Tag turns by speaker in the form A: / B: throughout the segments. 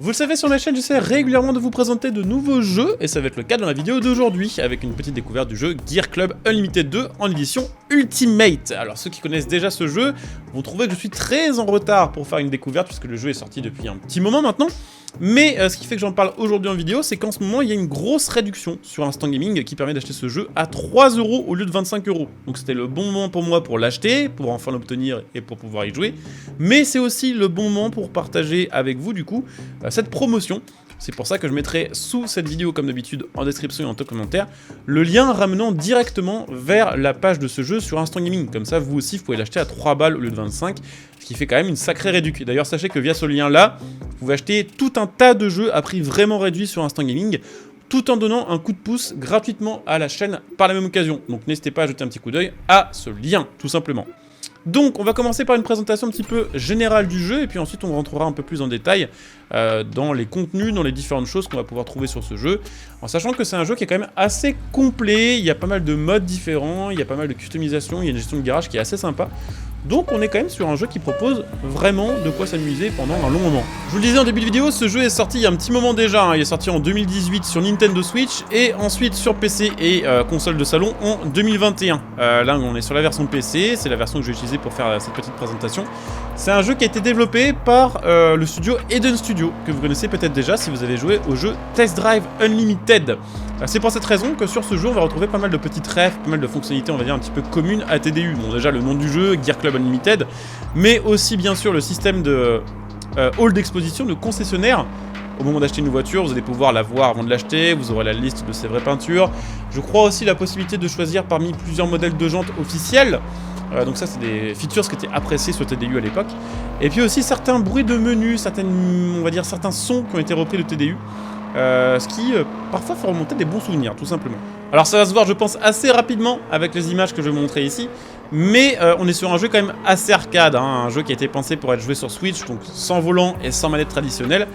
A: Vous le savez, sur ma chaîne, j'essaie régulièrement de vous présenter de nouveaux jeux, et ça va être le cas dans la vidéo d'aujourd'hui, avec une petite découverte du jeu Gear Club Unlimited 2 en édition Ultimate. Alors ceux qui connaissent déjà ce jeu vont trouver que je suis très en retard pour faire une découverte, puisque le jeu est sorti depuis un petit moment maintenant. Mais ce qui fait que j'en parle aujourd'hui en vidéo, c'est qu'en ce moment, il y a une grosse réduction sur Instant Gaming qui permet d'acheter ce jeu à 3 € au lieu de 25 €. Donc c'était le bon moment pour moi pour l'acheter, pour enfin l'obtenir et pour pouvoir y jouer. Mais c'est aussi le bon moment pour partager avec vous, du coup, cette promotion. C'est pour ça que je mettrai sous cette vidéo, comme d'habitude, en description et en top commentaire, le lien ramenant directement vers la page de ce jeu sur Instant Gaming. Comme ça, vous aussi, vous pouvez l'acheter à 3 balles au lieu de 25, ce qui fait quand même une sacrée réduction. D'ailleurs, sachez que via ce lien-là, vous pouvez acheter tout un tas de jeux à prix vraiment réduit sur Instant Gaming, tout en donnant un coup de pouce gratuitement à la chaîne par la même occasion. Donc n'hésitez pas à jeter un petit coup d'œil à ce lien, tout simplement. Donc on va commencer par une présentation un petit peu générale du jeu, et puis ensuite on rentrera un peu plus en détail dans les contenus, dans les différentes choses qu'on va pouvoir trouver sur ce jeu, en sachant que c'est un jeu qui est quand même assez complet. Il y a pas mal de modes différents, il y a pas mal de customisation, il y a une gestion de garage qui est assez sympa. Donc on est quand même sur un jeu qui propose vraiment de quoi s'amuser pendant un long moment. Je vous le disais en début de vidéo, ce jeu est sorti il y a un petit moment déjà, hein. Il est sorti en 2018 sur Nintendo Switch et ensuite sur PC et console de salon en 2021. Là on est sur la version PC, c'est la version que je vais utiliser pour faire cette petite présentation. C'est un jeu qui a été développé par le studio Eden Studio, que vous connaissez peut-être déjà si vous avez joué au jeu Test Drive Unlimited. C'est pour cette raison que sur ce jeu on va retrouver pas mal de petites refs, pas mal de fonctionnalités on va dire un petit peu communes à TDU. Bon déjà le nom du jeu, Gear Club Unlimited, mais aussi bien sûr le système de hall d'exposition, de concessionnaire. Au moment d'acheter une voiture, vous allez pouvoir la voir avant de l'acheter, vous aurez la liste de ses vraies peintures. Je crois aussi la possibilité de choisir parmi plusieurs modèles de jantes officiels. Donc ça c'est des features qui étaient appréciées sur TDU à l'époque. Et puis aussi certains bruits de menu, on va dire certains sons qui ont été repris de TDU. Ce qui parfois fait remonter des bons souvenirs, tout simplement. Alors ça va se voir je pense assez rapidement avec les images que je vais vous montrer ici, mais on est sur un jeu quand même assez arcade, hein, un jeu qui a été pensé pour être joué sur Switch, donc sans volant et sans manette traditionnelle.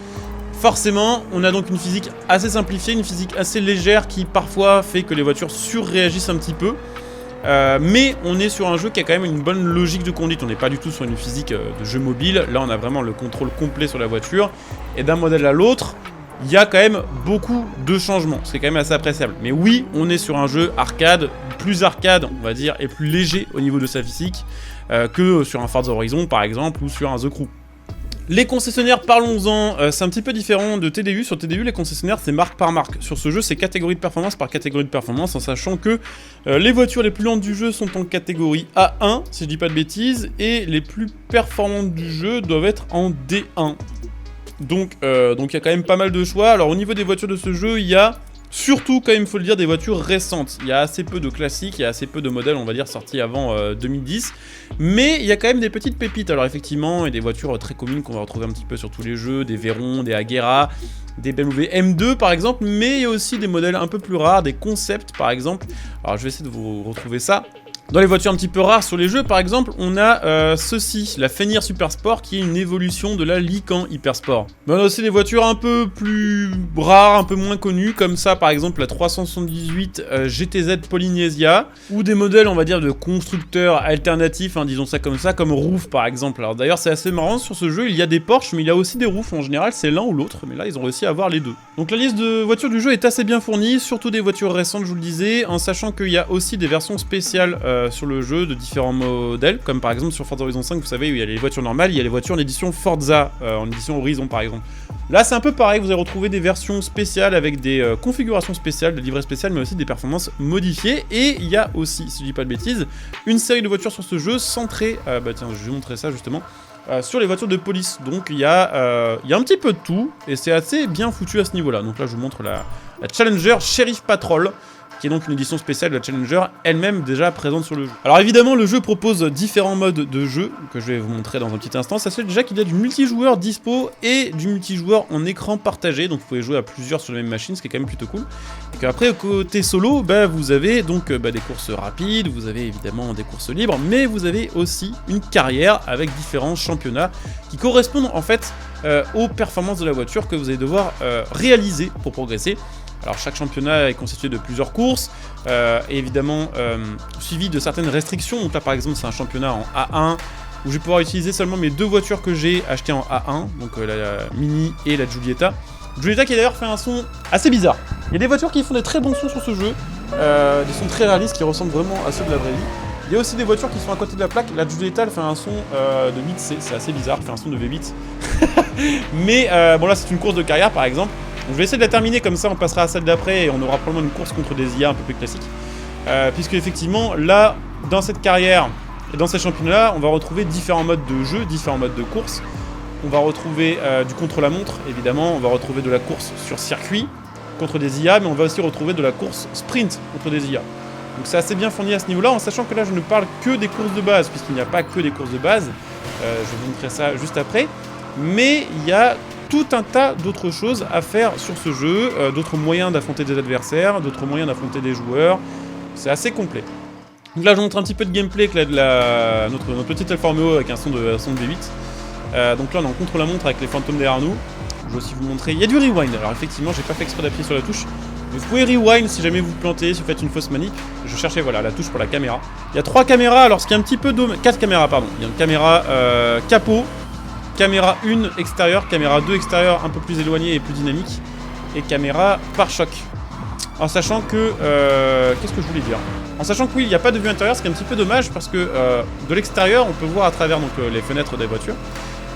A: Forcément, on a donc une physique assez simplifiée, une physique assez légère qui parfois fait que les voitures surréagissent un petit peu. Mais on est sur un jeu qui a quand même une bonne logique de conduite, on n'est pas du tout sur une physique de jeu mobile, là on a vraiment le contrôle complet sur la voiture, et d'un modèle à l'autre, il y a quand même beaucoup de changements, c'est quand même assez appréciable. Mais oui, on est sur un jeu arcade, plus arcade on va dire, et plus léger au niveau de sa physique que sur un Forza Horizon par exemple, ou sur un The Crew. Les concessionnaires, parlons-en, c'est un petit peu différent de TDU. Sur TDU, les concessionnaires, c'est marque par marque. Sur ce jeu, c'est catégorie de performance par catégorie de performance, en sachant que les voitures les plus lentes du jeu sont en catégorie A1, si je dis pas de bêtises, et les plus performantes du jeu doivent être en D1. Donc il y a quand même pas mal de choix. Alors au niveau des voitures de ce jeu, il y a surtout, quand même, il faut le dire, des voitures récentes. Il y a assez peu de classiques, il y a assez peu de modèles, on va dire, sortis avant 2010. Mais il y a quand même des petites pépites. Alors effectivement, il y a des voitures très communes qu'on va retrouver un petit peu sur tous les jeux, des Veyron, des Agera, des BMW M2 par exemple. Mais il y a aussi des modèles un peu plus rares, des concepts par exemple. Alors je vais essayer de vous retrouver ça. Dans les voitures un petit peu rares sur les jeux, par exemple, on a ceci, la Fenrir Super Sport, qui est une évolution de la Lycan Hyper Sport. Mais on a aussi des voitures un peu plus rares, un peu moins connues, comme ça, par exemple, la 378 GTZ Polynesia, ou des modèles, on va dire, de constructeurs alternatifs, hein, disons ça, comme Roof, par exemple. Alors d'ailleurs, c'est assez marrant, sur ce jeu, il y a des Porsche, mais il y a aussi des Roof, en général, c'est l'un ou l'autre, mais là, ils ont réussi à avoir les deux. Donc la liste de voitures du jeu est assez bien fournie, surtout des voitures récentes, je vous le disais, en sachant qu'il y a aussi des versions spéciales sur le jeu de différents modèles, comme par exemple sur Forza Horizon 5, vous savez, où il y a les voitures normales, il y a les voitures en édition Forza, en édition Horizon par exemple. Là c'est un peu pareil, vous allez retrouver des versions spéciales avec des configurations spéciales, des livrets spéciales, mais aussi des performances modifiées, et il y a aussi, si je dis pas de bêtises, une série de voitures sur ce jeu centrée, tiens je vais vous montrer ça justement, sur les voitures de police. Donc il y a un petit peu de tout, et c'est assez bien foutu à ce niveau là. Donc là je vous montre la Challenger Sheriff Patrol, qui est donc une édition spéciale de la Challenger, elle-même déjà présente sur le jeu. Alors évidemment, le jeu propose différents modes de jeu, que je vais vous montrer dans un petit instant. Sachez déjà qu'il y a du multijoueur dispo et du multijoueur en écran partagé, donc vous pouvez jouer à plusieurs sur la même machine, ce qui est quand même plutôt cool. Et qu'après, côté solo, vous avez donc des courses rapides, vous avez évidemment des courses libres, mais vous avez aussi une carrière avec différents championnats qui correspondent en fait aux performances de la voiture que vous allez devoir réaliser pour progresser. Alors chaque championnat est constitué de plusieurs courses, et évidemment suivi de certaines restrictions. Donc là par exemple c'est un championnat en A1, où je vais pouvoir utiliser seulement mes 2 voitures que j'ai achetées en A1, donc la Mini et la Giulietta. Giulietta qui a d'ailleurs fait un son assez bizarre. Il y a des voitures qui font des très bons sons sur ce jeu, des sons très réalistes qui ressemblent vraiment à ceux de la vraie vie. Il y a aussi des voitures qui sont à côté de la plaque. La Giulietta elle fait un son de 8C, c'est assez bizarre, elle fait un son de V8. Mais bon là c'est une course de carrière par exemple. Donc, je vais essayer de la terminer comme ça, on passera à celle d'après et on aura probablement une course contre des IA un peu plus classiques. Puisque effectivement là, dans cette carrière et dans ces championnats-là, on va retrouver différents modes de jeu, différents modes de course. On va retrouver du contre-la-montre, évidemment, on va retrouver de la course sur circuit contre des IA, mais on va aussi retrouver de la course sprint contre des IA. Donc c'est assez bien fourni à ce niveau-là, en sachant que là je ne parle que des courses de base, puisqu'il n'y a pas que des courses de base. Je vais vous montrer ça juste après. Mais il y a tout un tas d'autres choses à faire sur ce jeu, d'autres moyens d'affronter des adversaires, d'autres moyens d'affronter des joueurs. C'est assez complet. Donc là je vous montre un petit peu de gameplay avec notre petite Alfa Romeo avec un son de V8. Donc là on est en contre-la-montre avec les fantômes derrière nous. Je vais aussi vous montrer, il y a du rewind. Alors effectivement j'ai pas fait exprès d'appuyer sur la touche. Vous pouvez rewind si jamais vous plantez, si vous faites une fausse manip. Je cherchais voilà la touche pour la caméra. Il y a 3 caméras, alors ce qui est un petit peu dommage. 4 caméras pardon. Il y a une caméra capot, caméra 1 extérieure, caméra 2 extérieure un peu plus éloignée et plus dynamique, et caméra pare-choc. En sachant que... qu'est-ce que je voulais dire? En sachant que oui, il n'y a pas de vue intérieure, ce qui est un petit peu dommage parce que de l'extérieur, on peut voir à travers donc, les fenêtres des voitures.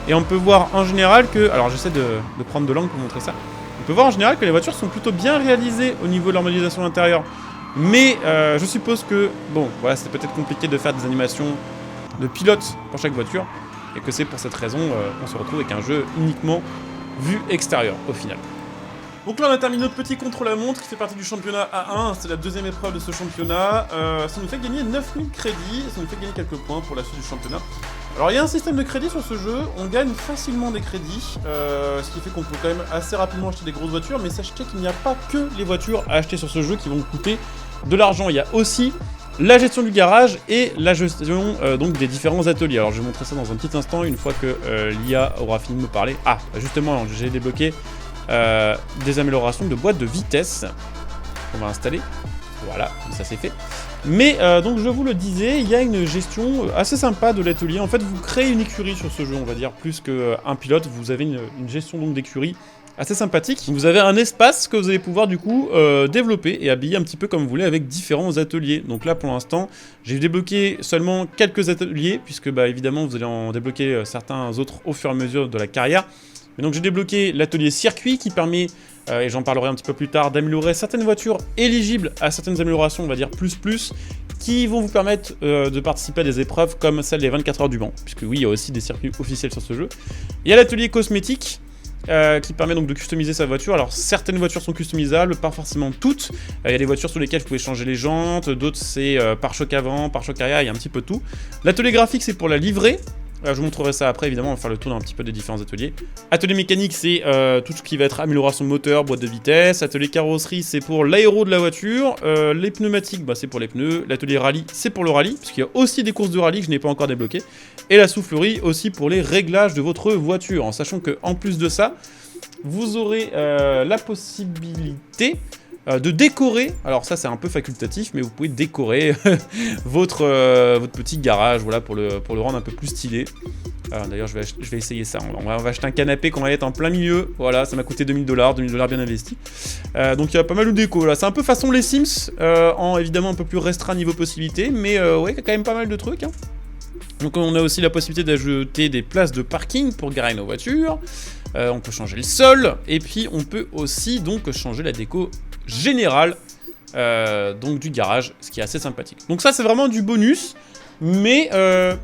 A: Et on peut voir en général que... Alors j'essaie de prendre de l'angle pour montrer ça. On peut voir en général que les voitures sont plutôt bien réalisées au niveau de leur modélisation intérieure. Mais je suppose que... Bon, voilà, c'est peut-être compliqué de faire des animations de pilote pour chaque voiture. Et que c'est pour cette raison qu'on se retrouve avec un jeu uniquement vue extérieure au final. Donc là on a terminé notre petit contre-la-montre qui fait partie du championnat A1, c'est la 2e épreuve de ce championnat. Ça nous fait gagner 9000 crédits, ça nous fait gagner quelques points pour la suite du championnat. Alors il y a un système de crédits sur ce jeu, on gagne facilement des crédits, ce qui fait qu'on peut quand même assez rapidement acheter des grosses voitures, mais sachez qu'il n'y a pas que les voitures à acheter sur ce jeu qui vont coûter de l'argent, il y a aussi la gestion du garage et la gestion donc des différents ateliers. Alors je vais montrer ça dans un petit instant, une fois que l'IA aura fini de me parler. Ah, justement, j'ai débloqué des améliorations de boîte de vitesse qu'on va installer. Voilà, ça c'est fait. Mais donc je vous le disais, il y a une gestion assez sympa de l'atelier. En fait, vous créez une écurie sur ce jeu, on va dire, plus qu'un pilote. Vous avez une gestion donc d'écurie assez sympathique. Vous avez un espace que vous allez pouvoir du coup développer et habiller un petit peu comme vous voulez avec différents ateliers. Donc là pour l'instant j'ai débloqué seulement quelques ateliers puisque bah évidemment vous allez en débloquer certains autres au fur et à mesure de la carrière. Et donc j'ai débloqué l'atelier circuit qui permet, et j'en parlerai un petit peu plus tard, d'améliorer certaines voitures éligibles à certaines améliorations, on va dire plus, qui vont vous permettre de participer à des épreuves comme celle des 24 heures du Mans, puisque oui, il y a aussi des circuits officiels sur ce jeu. Il y a l'atelier cosmétique, qui permet donc de customiser sa voiture. Alors certaines voitures sont customisables, pas forcément toutes. Il y a des voitures sur lesquelles vous pouvez changer les jantes, d'autres c'est pare-choc avant, pare-choc arrière, il y a un petit peu tout. L'atelier graphique c'est pour la livrée. Je vous montrerai ça après, évidemment, on va faire le tour d'un petit peu des différents ateliers. Atelier mécanique, c'est tout ce qui va être amélioration de moteur, boîte de vitesse. Atelier carrosserie, c'est pour l'aéro de la voiture. Les pneumatiques, bah, c'est pour les pneus. L'atelier rallye, c'est pour le rallye, puisqu'il y a aussi des courses de rallye que je n'ai pas encore débloquées. Et la soufflerie, aussi pour les réglages de votre voiture, en sachant qu'en plus de ça, vous aurez la possibilité de décorer, alors ça c'est un peu facultatif, mais vous pouvez décorer votre petit garage, voilà, pour le rendre un peu plus stylé. D'ailleurs je vais essayer ça, on va acheter un canapé qu'on va mettre en plein milieu, voilà, ça m'a coûté $2000 bien investi. Donc il y a pas mal de déco, là, c'est un peu façon les Sims, en évidemment un peu plus restreint niveau possibilité, mais ouais, il y a quand même pas mal de trucs, hein. Donc on a aussi la possibilité d'ajouter des places de parking pour garer nos voitures, on peut changer le sol, et puis on peut aussi donc changer la déco générale donc du garage, ce qui est assez sympathique. Donc ça c'est vraiment du bonus, mais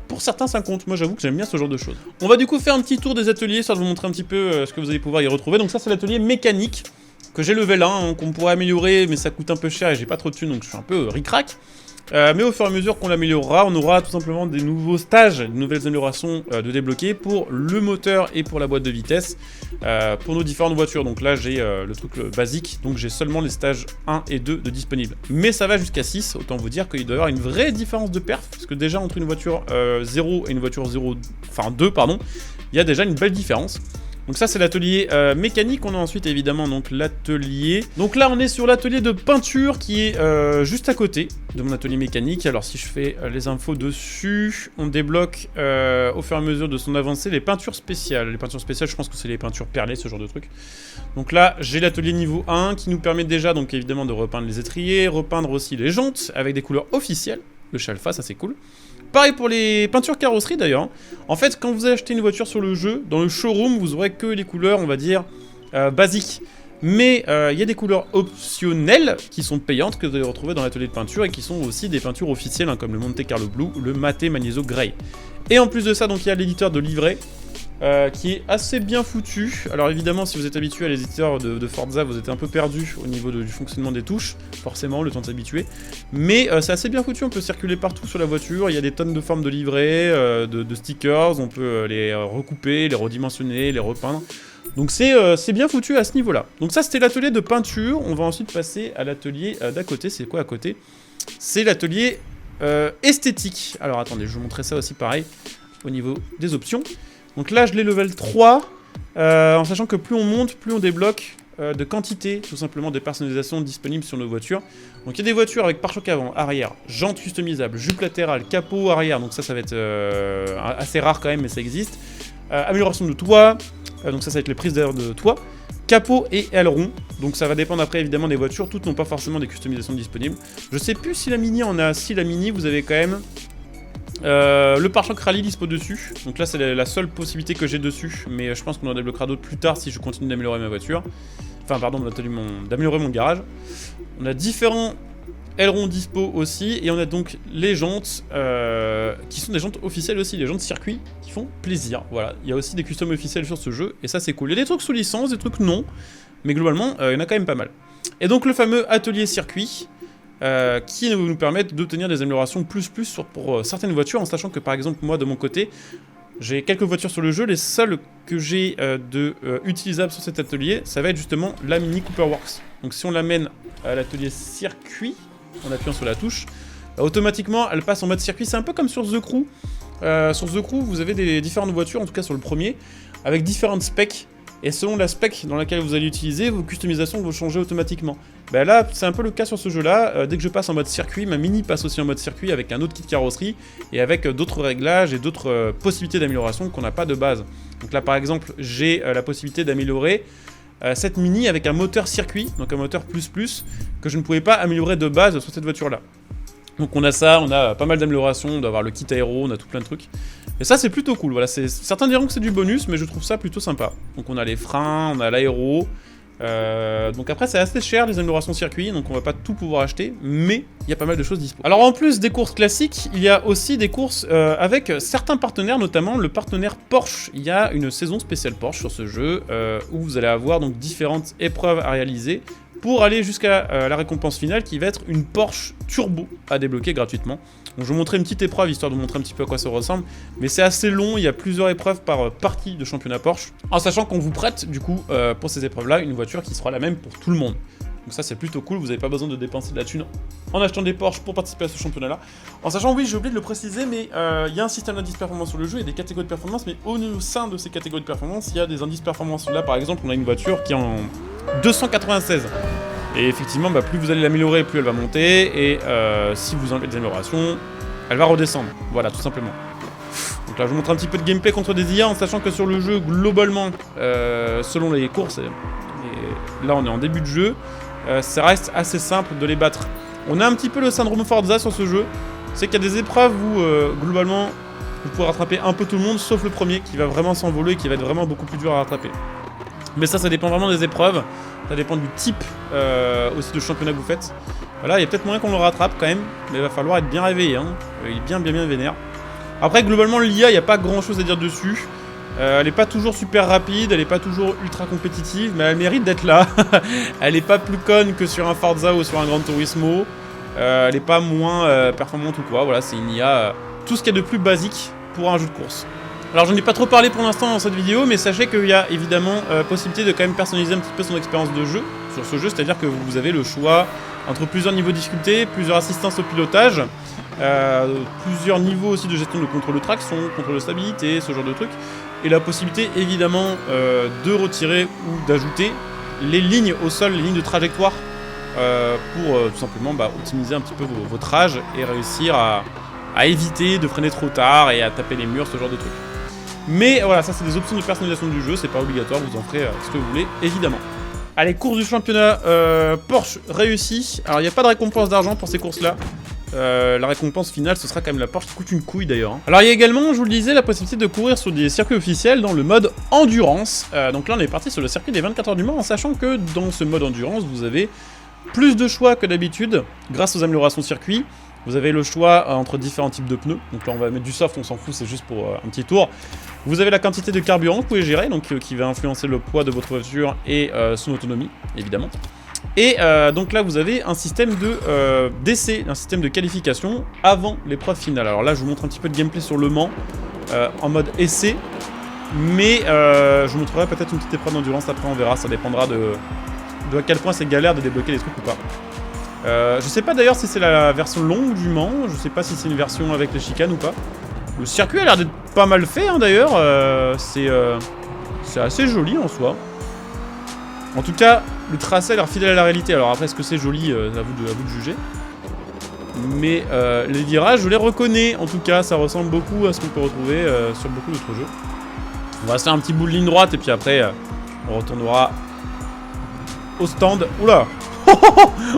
A: pour certains ça compte. Moi j'avoue que j'aime bien ce genre de choses. On va du coup faire un petit tour des ateliers, histoire de vous montrer un petit peu ce que vous allez pouvoir y retrouver. Donc ça c'est l'atelier mécanique que j'ai level 1, hein, qu'on pourrait améliorer, mais ça coûte un peu cher et j'ai pas trop de thunes, donc je suis un peu ric-rac. Mais au fur et à mesure qu'on l'améliorera, on aura tout simplement des nouveaux stages, de nouvelles améliorations de débloquer pour le moteur et pour la boîte de vitesse pour nos différentes voitures. Donc là j'ai le truc basique, donc j'ai seulement les stages 1 et 2 de disponibles. Mais ça va jusqu'à 6, autant vous dire qu'il doit y avoir une vraie différence de perf, parce que déjà entre une voiture 0 et une voiture 2, pardon, il y a déjà une belle différence. Donc ça c'est l'atelier mécanique, on a ensuite évidemment donc l'atelier. Donc là on est sur l'atelier de peinture qui est juste à côté de mon atelier mécanique. Alors si je fais les infos dessus, on débloque au fur et à mesure de son avancée les peintures spéciales. Les peintures spéciales je pense que c'est les peintures perlées, ce genre de truc. Donc là j'ai l'atelier niveau 1 qui nous permet déjà donc évidemment de repeindre les étriers, repeindre aussi les jantes avec des couleurs officielles. Le Chalfa, ça c'est cool. Pareil pour les peintures carrosserie d'ailleurs. En fait, quand vous achetez une voiture sur le jeu, dans le showroom, vous aurez que les couleurs, on va dire, basiques. Mais il y a des couleurs optionnelles qui sont payantes que vous allez retrouver dans l'atelier de peinture et qui sont aussi des peintures officielles, hein, comme le Monte Carlo Blue ou le Matte Magneso Grey. Et en plus de ça, donc il y a l'éditeur de livret. Qui est assez bien foutu. Alors évidemment, si vous êtes habitué à l'éditeur de Forza, vous êtes un peu perdu au niveau du fonctionnement des touches, forcément, le temps de s'habituer. Mais c'est assez bien foutu, on peut circuler partout sur la voiture, il y a des tonnes de formes de livrets, de stickers, on peut les recouper, les redimensionner, les repeindre. Donc c'est bien foutu à ce niveau-là. Donc ça, c'était l'atelier de peinture. On va ensuite passer à l'atelier d'à côté. C'est quoi à côté? C'est l'atelier esthétique. Alors attendez, je vais vous montrer ça aussi pareil, au niveau des options. Donc là, je l'ai level 3, en sachant que plus on monte, plus on débloque de quantité, tout simplement, de personnalisation disponibles sur nos voitures. Donc il y a des voitures avec pare-choc avant, arrière, jantes customisables, jupe latérale, capot arrière, donc ça va être assez rare quand même, mais ça existe. Amélioration de toit, donc ça va être les prises d'air de toit. Capot et aileron, donc ça va dépendre après évidemment des voitures, toutes n'ont pas forcément des customisations disponibles. Je sais plus si la Mini en a, si la Mini vous avez quand même... le pare-choc rallye dispo dessus, donc là c'est la seule possibilité que j'ai dessus, mais je pense qu'on en débloquera d'autres plus tard si je continue d'améliorer ma voiture. Enfin pardon, d'améliorer mon garage. On a différents ailerons dispo aussi, et on a donc les jantes qui sont des jantes officielles aussi, les jantes circuit qui font plaisir. Voilà, il y a aussi des customs officiels sur ce jeu, et ça c'est cool. Il y a des trucs sous licence, des trucs non, mais globalement il y en a quand même pas mal. Et donc le fameux atelier circuit, qui nous permettent d'obtenir des améliorations pour certaines voitures, en sachant que par exemple moi de mon côté j'ai quelques voitures sur le jeu, les seules que j'ai utilisables sur cet atelier, ça va être justement la Mini Cooper Works. Donc si on l'amène à l'atelier circuit en appuyant sur la touche, automatiquement elle passe en mode circuit. C'est un peu comme sur The Crew. Sur The Crew vous avez des différentes voitures, en tout cas sur le premier, avec différentes specs. Et selon la spec dans laquelle vous allez utiliser, vos customisations vont changer automatiquement. Bah là, c'est un peu le cas sur ce jeu-là. Dès que je passe en mode circuit, ma Mini passe aussi en mode circuit avec un autre kit carrosserie et avec d'autres réglages et d'autres possibilités d'amélioration qu'on n'a pas de base. Donc là, par exemple, j'ai la possibilité d'améliorer cette Mini avec un moteur circuit, donc un moteur plus, que je ne pouvais pas améliorer de base sur cette voiture-là. Donc on a ça, on a pas mal d'améliorations, on doit avoir le kit aéro, on a tout plein de trucs. Et ça c'est plutôt cool, voilà, certains diront que c'est du bonus, mais je trouve ça plutôt sympa. Donc on a les freins, on a l'aéro, donc après c'est assez cher les améliorations circuit, donc on va pas tout pouvoir acheter, mais il y a pas mal de choses dispo. Alors en plus des courses classiques, il y a aussi des courses avec certains partenaires, notamment le partenaire Porsche. Il y a une saison spéciale Porsche sur ce jeu, où vous allez avoir donc différentes épreuves à réaliser, pour aller jusqu'à la récompense finale qui va être une Porsche Turbo à débloquer gratuitement. Donc je vais vous montrer une petite épreuve histoire de vous montrer un petit peu à quoi ça ressemble, mais c'est assez long, il y a plusieurs épreuves par partie de championnat Porsche, en sachant qu'on vous prête du coup pour ces épreuves là une voiture qui sera la même pour tout le monde. Donc ça c'est plutôt cool, vous n'avez pas besoin de dépenser de la thune en achetant des Porsche pour participer à ce championnat là. En sachant, oui j'ai oublié de le préciser, mais il y a un système d'indice performance sur le jeu et des catégories de performance, mais au sein de ces catégories de performance, il y a des indices performance. Là par exemple on a une voiture qui est en 296. Et effectivement, bah, plus vous allez l'améliorer, plus elle va monter, et si vous enlevez des améliorations, elle va redescendre. Voilà, tout simplement. Donc là, je vous montre un petit peu de gameplay contre des IA, en sachant que sur le jeu, globalement, selon les courses, et là on est en début de jeu, ça reste assez simple de les battre. On a un petit peu le syndrome Forza sur ce jeu, c'est qu'il y a des épreuves où, globalement, vous pouvez rattraper un peu tout le monde, sauf le premier, qui va vraiment s'envoler et qui va être vraiment beaucoup plus dur à rattraper. Mais ça dépend vraiment des épreuves. Ça dépend du type aussi de championnat que vous faites. Voilà, il y a peut-être moyen qu'on le rattrape quand même, mais il va falloir être bien réveillé, hein. Il est bien vénère. Après, globalement, l'IA, il n'y a pas grand-chose à dire dessus. Elle n'est pas toujours super rapide, elle n'est pas toujours ultra compétitive, mais elle mérite d'être là. Elle n'est pas plus conne que sur un Forza ou sur un Gran Turismo. Elle n'est pas moins performante ou quoi. Voilà, c'est une IA, tout ce qu'il y a de plus basique pour un jeu de course. Alors j'en ai pas trop parlé pour l'instant dans cette vidéo, mais sachez qu'il y a évidemment possibilité de quand même personnaliser un petit peu son expérience de jeu sur ce jeu, c'est-à-dire que vous avez le choix entre plusieurs niveaux de difficulté, plusieurs assistances au pilotage, plusieurs niveaux aussi de gestion de contrôle de traction, contrôle de stabilité, ce genre de trucs. et la possibilité évidemment de retirer ou d'ajouter les lignes au sol, les lignes de trajectoire pour tout simplement optimiser un petit peu votre rage et réussir à éviter de freiner trop tard et à taper les murs, ce genre de trucs. Mais voilà, ça c'est des options de personnalisation du jeu, c'est pas obligatoire, vous en ferez ce que vous voulez, évidemment. Allez, course du championnat Porsche réussie. Alors il n'y a pas de récompense d'argent pour ces courses-là. La récompense finale, ce sera quand même la Porsche qui coûte une couille d'ailleurs. Hein. Alors il y a également, je vous le disais, la possibilité de courir sur des circuits officiels dans le mode endurance. Donc là on est parti sur le circuit des 24 heures du Mans, en sachant que dans ce mode endurance, vous avez plus de choix que d'habitude, grâce aux améliorations circuit. Vous avez le choix entre différents types de pneus. Donc là on va mettre du soft, on s'en fout, c'est juste pour un petit tour. Vous avez la quantité de carburant que vous pouvez gérer, donc qui va influencer le poids de votre voiture et son autonomie, évidemment. Et donc là vous avez un système d'essai, un système de qualification avant l'épreuve finale. Alors là je vous montre un petit peu de gameplay sur Le Mans en mode essai. Mais je vous montrerai peut-être une petite épreuve d'endurance après, on verra, ça dépendra de à quel point c'est galère de débloquer les trucs ou pas. Je sais pas d'ailleurs si c'est la version longue du Mans, je sais pas si c'est une version avec les chicanes ou pas. Le circuit a l'air d'être pas mal fait hein, d'ailleurs, c'est assez joli en soi. En tout cas, le tracé a l'air fidèle à la réalité, alors après est-ce que c'est joli, à vous de juger. Mais les virages, je les reconnais, en tout cas ça ressemble beaucoup à ce qu'on peut retrouver sur beaucoup d'autres jeux. On va se faire un petit bout de ligne droite et puis après on retournera au stand. Oula.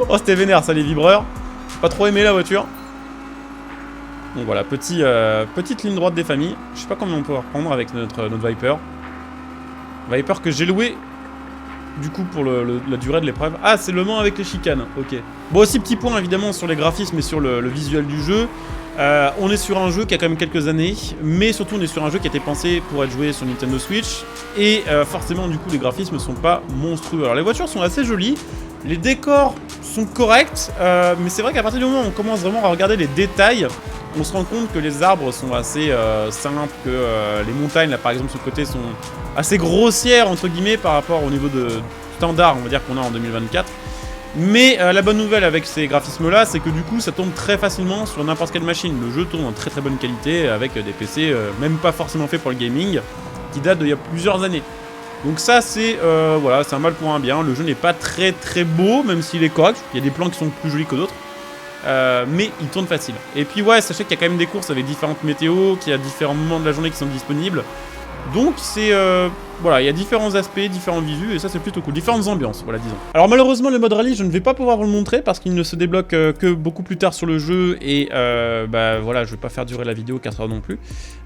A: Oh c'était vénère ça les vibreurs. Pas trop aimé la voiture. Donc voilà, petite ligne droite des familles. Je sais pas combien on peut reprendre avec notre Viper. Viper que j'ai loué du coup pour la durée de l'épreuve. Ah c'est Le Mans avec les chicanes, ok. Bon aussi petit point évidemment sur les graphismes et sur le visuel du jeu. On est sur un jeu qui a quand même quelques années, mais surtout on est sur un jeu qui a été pensé pour être joué sur Nintendo Switch. Et forcément du coup les graphismes sont pas monstrueux. Alors les voitures sont assez jolies. Les décors sont corrects, mais c'est vrai qu'à partir du moment où on commence vraiment à regarder les détails, on se rend compte que les arbres sont assez simples, que les montagnes là par exemple sur le côté sont assez grossières entre guillemets par rapport au niveau de standard on va dire qu'on a en 2024. Mais la bonne nouvelle avec ces graphismes là c'est que du coup ça tourne très facilement sur n'importe quelle machine. Le jeu tourne en très très bonne qualité avec des PC même pas forcément faits pour le gaming qui datent d'il y a plusieurs années. Donc ça c'est voilà, c'est un mal pour un bien. Le jeu n'est pas très très beau même s'il est correct. Il y a des plans qui sont plus jolis que d'autres. Mais il tourne facile. Et puis ouais, sachez qu'il y a quand même des courses avec différentes météos, qu'il y a différents moments de la journée qui sont disponibles. Donc c'est voilà, il y a différents aspects, différents visus et ça c'est plutôt cool, différentes ambiances, voilà disons. Alors malheureusement le mode rallye je ne vais pas pouvoir vous le montrer parce qu'il ne se débloque que beaucoup plus tard sur le jeu et bah voilà, je vais pas faire durer la vidéo 4 heures non plus.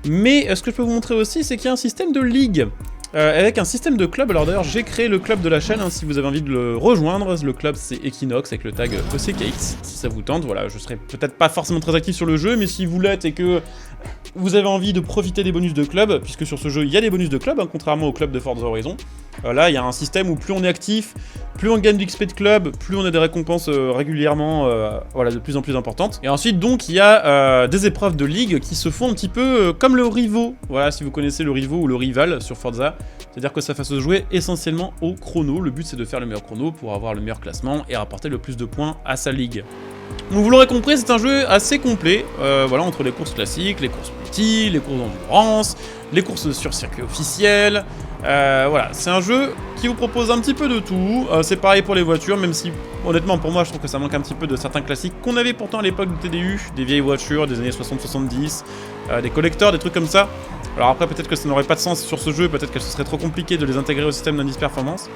A: Mais ce que je peux vous montrer aussi c'est qu'il y a un système de ligue. Avec un système de club, alors d'ailleurs j'ai créé le club de la chaîne, hein, si vous avez envie de le rejoindre, le club c'est Equinox avec le tag ECKX, si ça vous tente, voilà, je serai peut-être pas forcément très actif sur le jeu, mais si vous l'êtes et que vous avez envie de profiter des bonus de club, puisque sur ce jeu il y a des bonus de club, hein, contrairement au club de Forza Horizon, là il y a un système où plus on est actif, plus on gagne d'XP de club, plus on a des récompenses régulièrement, voilà, de plus en plus importantes. Et ensuite donc il y a des épreuves de ligue qui se font un petit peu comme le Rivo, voilà, si vous connaissez le Rivo ou le Rival sur Forza. C'est-à-dire que ça va se jouer essentiellement au chrono. Le but c'est de faire le meilleur chrono pour avoir le meilleur classement et rapporter le plus de points à sa ligue. Donc vous l'aurez compris, c'est un jeu assez complet, voilà, entre les courses classiques, les courses multi, les courses d'endurance, les courses sur circuit officiel. Voilà, c'est un jeu qui vous propose un petit peu de tout. C'est pareil pour les voitures, même si honnêtement pour moi je trouve que ça manque un petit peu de certains classiques qu'on avait pourtant à l'époque du TDU, des vieilles voitures des années 60-70, des collecteurs, des trucs comme ça. Alors après peut-être que ça n'aurait pas de sens sur ce jeu, peut-être que ce serait trop compliqué de les intégrer au système d'indice performance.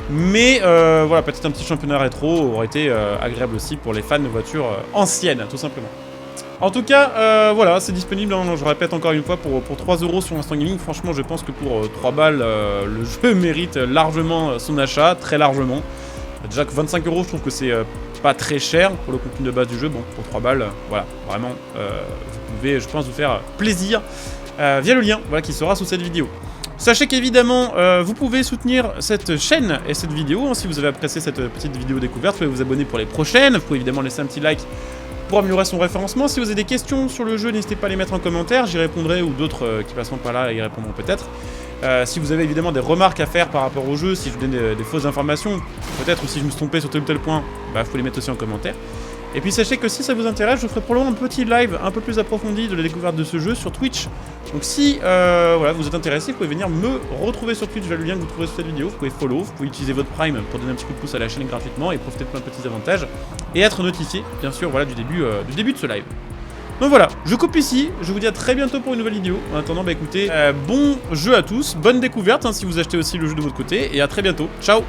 A: Mais voilà, peut-être un petit championnat rétro aurait été agréable aussi pour les fans de voitures anciennes, tout simplement. En tout cas, voilà, c'est disponible, hein, je répète encore une fois, pour 3 € sur Instant Gaming. Franchement, je pense que pour 3 balles, le jeu mérite largement son achat, très largement. Déjà que 25 €, je trouve que c'est pas très cher pour le contenu de base du jeu. Bon, pour 3 balles, voilà, vraiment, vous pouvez, je pense, vous faire plaisir via le lien, voilà, qui sera sous cette vidéo. Sachez qu'évidemment, vous pouvez soutenir cette chaîne et cette vidéo, hein, si vous avez apprécié cette petite vidéo découverte, vous pouvez vous abonner pour les prochaines, vous pouvez évidemment laisser un petit like pour améliorer son référencement. Si vous avez des questions sur le jeu, n'hésitez pas à les mettre en commentaire, j'y répondrai, ou d'autres qui passeront par là y répondront peut-être. Si vous avez évidemment des remarques à faire par rapport au jeu, si je vous donne des fausses informations, peut-être, ou si je me suis trompé sur tel ou tel point, bah, vous pouvez les mettre aussi en commentaire. Et puis sachez que si ça vous intéresse, je ferai probablement un petit live un peu plus approfondi de la découverte de ce jeu sur Twitch. Donc si voilà, vous êtes intéressé, vous pouvez venir me retrouver sur Twitch, j'ai le lien que vous trouverez sous cette vidéo, vous pouvez follow, vous pouvez utiliser votre Prime pour donner un petit coup de pouce à la chaîne gratuitement et profiter de plein de petits avantages. Et être notifié, bien sûr, voilà, du début de ce live. Donc voilà, je coupe ici, je vous dis à très bientôt pour une nouvelle vidéo. En attendant, bah écoutez, bon jeu à tous, bonne découverte hein, si vous achetez aussi le jeu de votre côté, et à très bientôt. Ciao!